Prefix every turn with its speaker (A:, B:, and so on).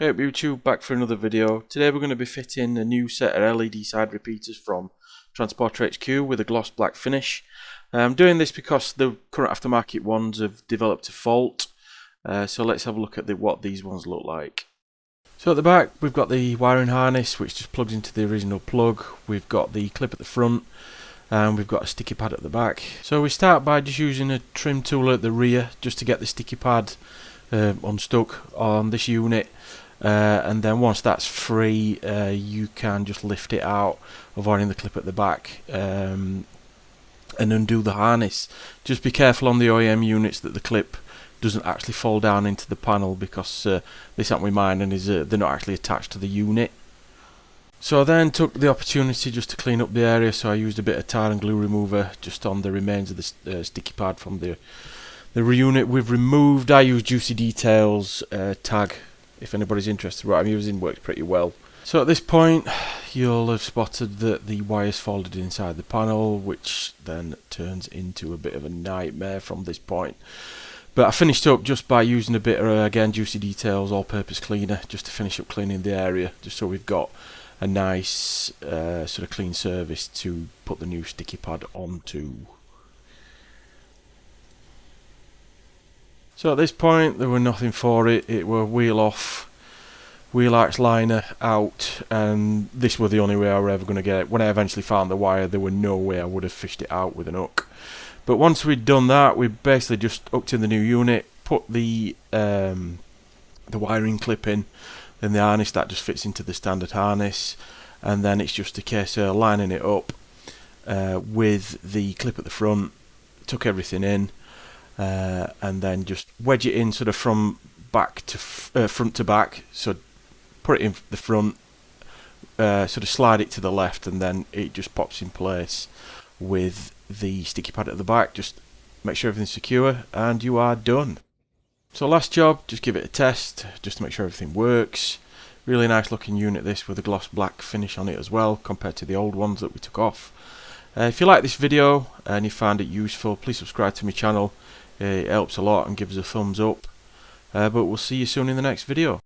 A: Hey up YouTube, back for another video. Today we're going to be fitting a new set of LED side repeaters from Transporter HQ with a gloss black finish. I'm doing this because the current aftermarket ones have developed a fault. So let's have a look at what these ones look like. So at the back we've got the wiring harness which just plugs into the original plug. We've got the clip at the front and we've got a sticky pad at the back. So we start by just using a trim tool at the rear just to get the sticky pad unstuck on this unit. And then once that's free, you can just lift it out, avoiding the clip at the back, and undo the harness. Just be careful on the OEM units that the clip doesn't actually fall down into the panel, because this happened with mine and they're not actually attached to the unit. So I then took the opportunity just to clean up the area, so I used a bit of tar and glue remover just on the remains of the sticky pad from the unit we've removed. I use Juicy Details tag. If anybody's interested, what I'm using works pretty well. So at this point you'll have spotted that the wire's folded inside the panel, which then turns into a bit of a nightmare from this point. But I finished up just by using a bit of, again, Juicy Details all-purpose cleaner just to finish up cleaning the area, just so we've got a nice sort of clean surface to put the new sticky pad onto. So at this point there were nothing for it. It were wheel off, wheel arch liner out, and this was the only way I were ever going to get it. When I eventually found the wire, there were no way I would have fished it out with an hook. But once we'd done that, we basically just hooked in the new unit, put the wiring clip in, then the harness that just fits into the standard harness, and then it's just a case of lining it up with the clip at the front. Took everything in. And then just wedge it in sort of from back to front to back. So put it in the front, sort of slide it to the left, and then it just pops in place with the sticky pad at the back. Just make sure everything's secure and you are done. So last job, just give it a test just to make sure everything works. Really nice looking unit this, with a gloss black finish on it as well compared to the old ones that we took off. If you like this video and you found it useful, please subscribe to my channel. It helps a lot and gives us a thumbs up. But we'll see you soon in the next video.